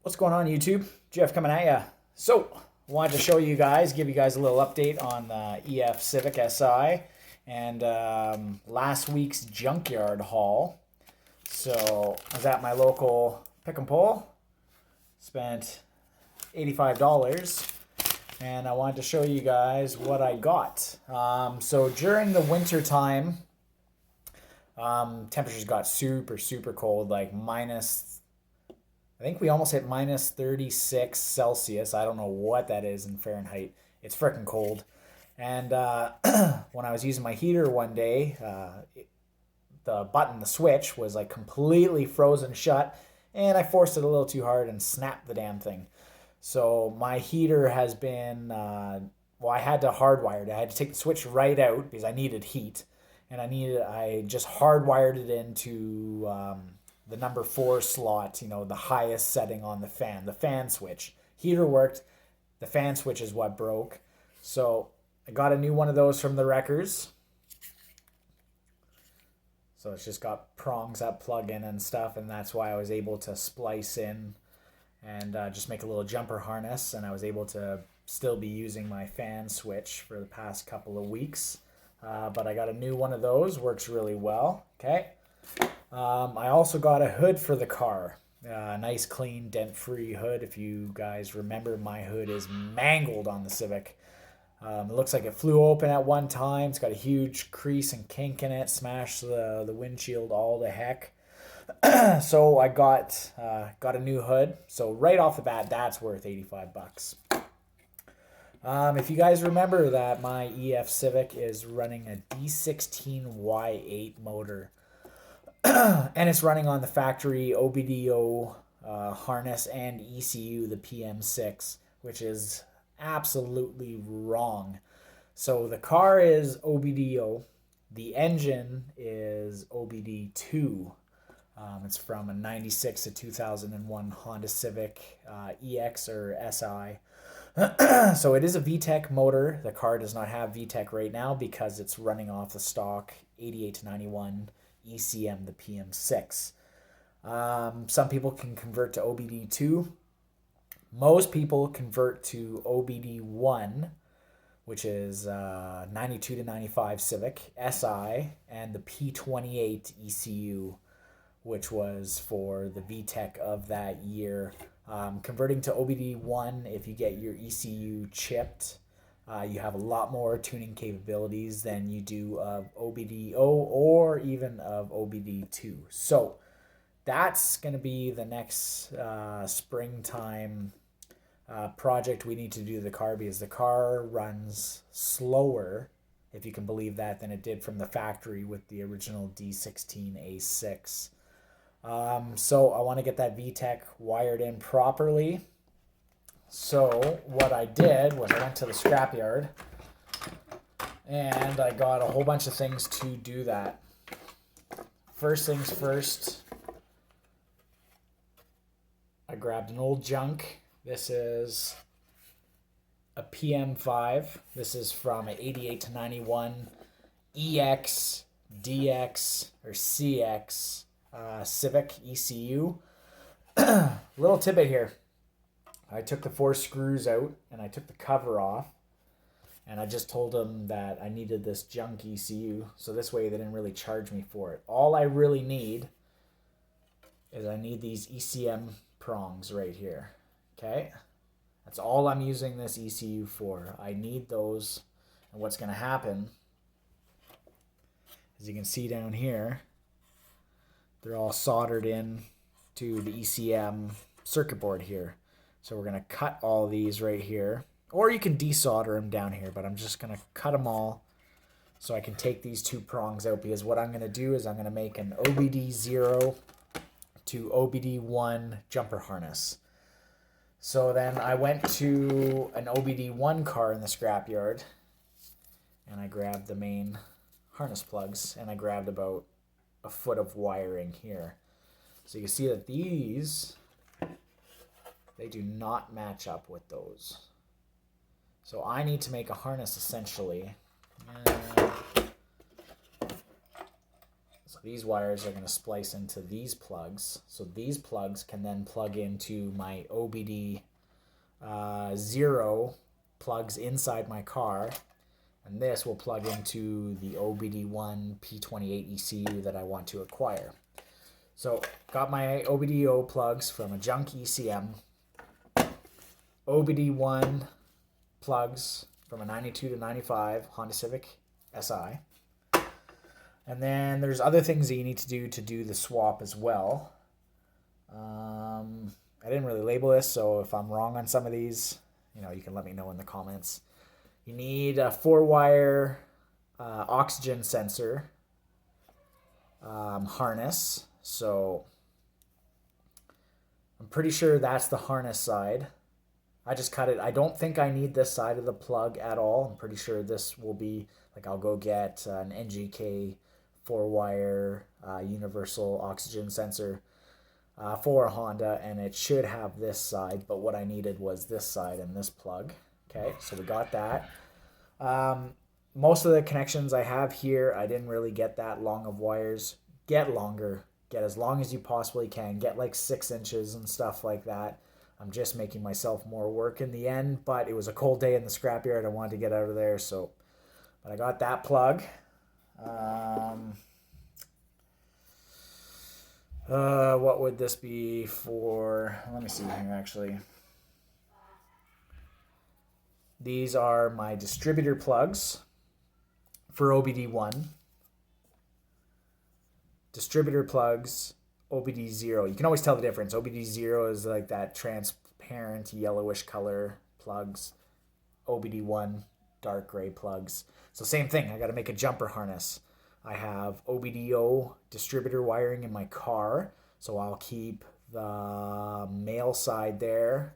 What's going on, YouTube? Jeff coming at ya. So, wanted to show you guys, give you guys a little update on the EF Civic Si and last week's junkyard haul. So, I was at my local pick and pull, spent $85, and I wanted to show you guys what I got. So, during the winter time, temperatures got super cold, like I think we almost hit minus 36 Celsius. I don't know what that is in Fahrenheit. It's freaking cold. And when I was using my heater one day, the switch, was like completely frozen shut. And I forced it a little too hard and snapped the damn thing. So my heater has been, I had to hardwire it. I had to take the switch right out because I needed heat. And I just hardwired it into the number 4 slot, the highest setting on the fan switch. Heater worked, the fan switch is what broke. So I got a new one of those from the wreckers. So it's just got prongs that plug in and stuff, and that's why I was able to splice in and just make a little jumper harness, and I was able to still be using my fan switch for the past couple of weeks. But I got a new one of those, works really well. Okay. I also got a hood for the car. Nice, clean, dent-free hood. If you guys remember, my hood is mangled on the Civic. It looks like it flew open at one time. It's got a huge crease and kink in it. Smashed the windshield all to heck. So I got a new hood. So right off the bat, that's worth $85. If you guys remember that my EF Civic is running a D16Y8 motor. And it's running on the factory obd0 harness and ECU, the PM6, which is absolutely wrong. So the car is obd0, the engine is obd2. It's from a 96 to 2001 Honda Civic EX or SI. So it is a VTEC motor. The car does not have VTEC right now because it's running off the stock 88 to 91 ECM, the PM6. Some people can convert to obd2. Most people convert to obd1, which is 92 to 95 Civic SI, and the P28 ECU, which was for the VTEC of that year. Converting to obd1, if you get your ECU chipped, you have a lot more tuning capabilities than you do of obd0 or even of obd2. So that's going to be the next springtime project we need to do to the car, because the car runs slower, if you can believe that, than it did from the factory with the original D16A6. So I want to get that VTEC wired in properly. So what I did was I went to the scrapyard and I got a whole bunch of things to do that. First things first, I grabbed an old junk. This is a PM5. This is from an 88 to 91 EX, DX, or CX Civic ECU. Little tidbit here. I took the 4 screws out and I took the cover off, and I just told them that I needed this junk ECU, so this way they didn't really charge me for it. All I really need is I need these ECM prongs right here. Okay? That's all I'm using this ECU for. I need those, and what's going to happen, as you can see down here, they're all soldered in to the ECM circuit board here. So we're going to cut all these right here. Or you can desolder them down here, but I'm just going to cut them all so I can take these 2 prongs out, because what I'm going to do is I'm going to make an obd0 to obd1 jumper harness. So then I went to an obd1 car in the scrapyard, and I grabbed the main harness plugs, and I grabbed about a foot of wiring here. So you can see that these, they do not match up with those. So I need to make a harness essentially. So these wires are going to splice into these plugs. So these plugs can then plug into my obd0 plugs inside my car. And this will plug into the obd1 P28 ECU that I want to acquire. So got my obd0 plugs from a junk ECM. obd1 plugs from a 92 to 95 Honda Civic SI. And then there's other things that you need to do the swap as well. I didn't really label this, so if I'm wrong on some of these, you can let me know in the comments. You need a 4-wire oxygen sensor harness. So I'm pretty sure that's the harness side. I just cut it. I don't think I need this side of the plug at all. I'm pretty sure this will be, like, I'll go get an NGK 4-wire universal oxygen sensor for a Honda, and it should have this side, but what I needed was this side and this plug. Okay, so we got that. Most of the connections I have here, I didn't really get that long of wires. Get longer. Get as long as you possibly can. Get like 6 inches and stuff like that. I'm just making myself more work in the end, but it was a cold day in the scrapyard. I wanted to get out of there, but I got that plug. What would this be for? Let me see here, actually. These are my distributor plugs for obd1. Distributor plugs, obd0. You can always tell the difference. obd0 is like that transparent yellowish color plugs. obd1, dark gray plugs. So same thing. I got to make a jumper harness. I have obd0 distributor wiring in my car, so I'll keep the male side there.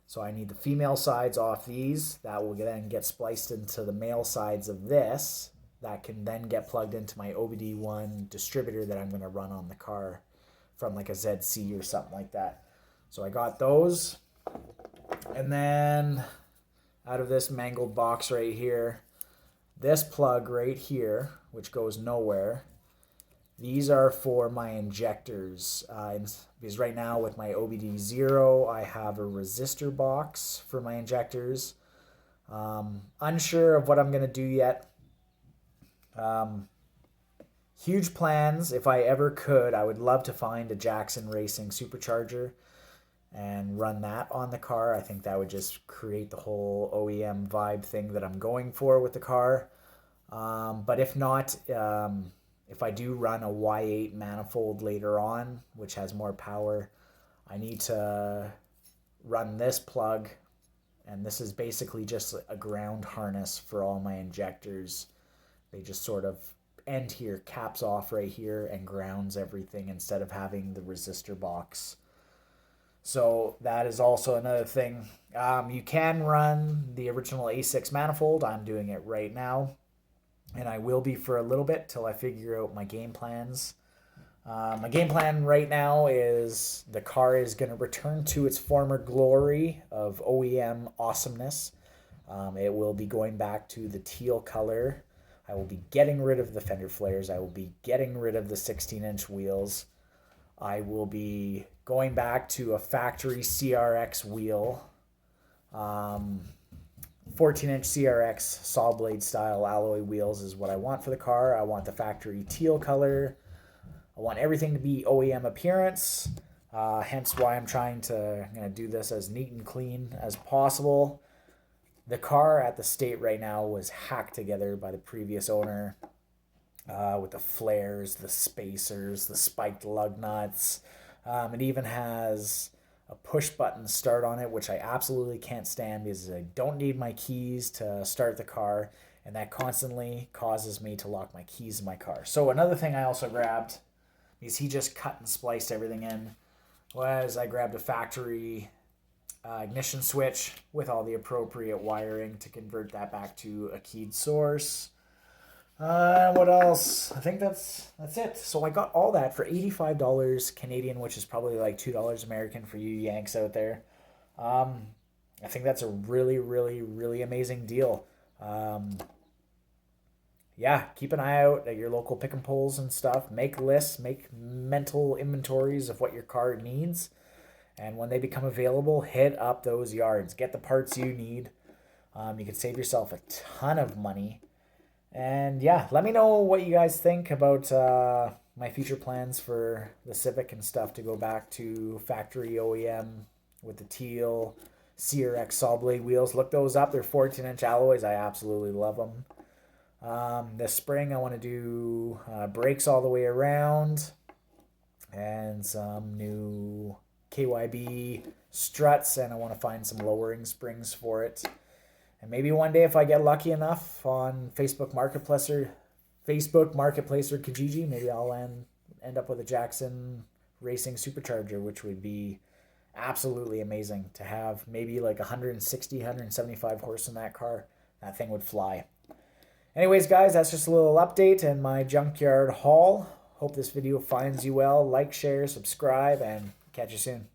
So I need the female sides off these. That will then get spliced into the male sides of this. That can then get plugged into my obd1 distributor that I'm going to run on the car from like a ZC or something like that. So I got those. And then out of this mangled box right here, this plug right here, which goes nowhere, these are for my injectors. Because right now with my obd0, I have a resistor box for my injectors. Unsure of what I'm going to do yet. Huge plans. If I ever could, I would love to find a Jackson Racing supercharger and run that on the car. I think that would just create the whole OEM vibe thing that I'm going for with the car. But if not, if I do run a Y8 manifold later on, which has more power, I need to run this plug, and this is basically just a ground harness for all my injectors. They just sort of end here, caps off right here, and grounds everything instead of having the resistor box. So that is also another thing. You can run the original A6 manifold. I'm doing it right now, and I will be for a little bit till I figure out my game plans. My game plan right now is the car is going to return to its former glory of OEM awesomeness. It will be going back to the teal color. I will be getting rid of the fender flares. I will be getting rid of the 16-inch wheels. I will be going back to a factory CRX wheel. 14-inch CRX saw blade style alloy wheels is what I want for the car. I want the factory teal color. I want everything to be OEM appearance. Hence why I'm trying to do this as neat and clean as possible. The car at the state right now was hacked together by the previous owner with the flares, the spacers, the spiked lug nuts. It even has a push button start on it, which I absolutely can't stand because I don't need my keys to start the car, and that constantly causes me to lock my keys in my car. So another thing I also grabbed, because he just cut and spliced everything in, was I grabbed a factory ignition switch with all the appropriate wiring to convert that back to a keyed source. What else? I think that's it. So I got all that for $85 Canadian, which is probably like $2 American for you Yanks out there. I think that's a really, really, really amazing deal. yeah, keep an eye out at your local pick and pulls and stuff. Make lists, make mental inventories of what your car needs. And when they become available, hit up those yards. Get the parts you need. You can save yourself a ton of money. And yeah, let me know what you guys think about my future plans for the Civic and stuff, to go back to factory OEM with the teal CRX saw blade wheels. Look those up. They're 14-inch alloys. I absolutely love them. This spring I want to do brakes all the way around and some new KYB struts, and I want to find some lowering springs for it. And maybe one day, if I get lucky enough on Facebook Marketplace or Kijiji, maybe I'll end up with a Jackson Racing Supercharger, which would be absolutely amazing to have. Maybe like 160, 175 horse in that car. That thing would fly. Anyways, guys, that's just a little update and my junkyard haul. Hope this video finds you well. Like, share, subscribe, and catch you soon.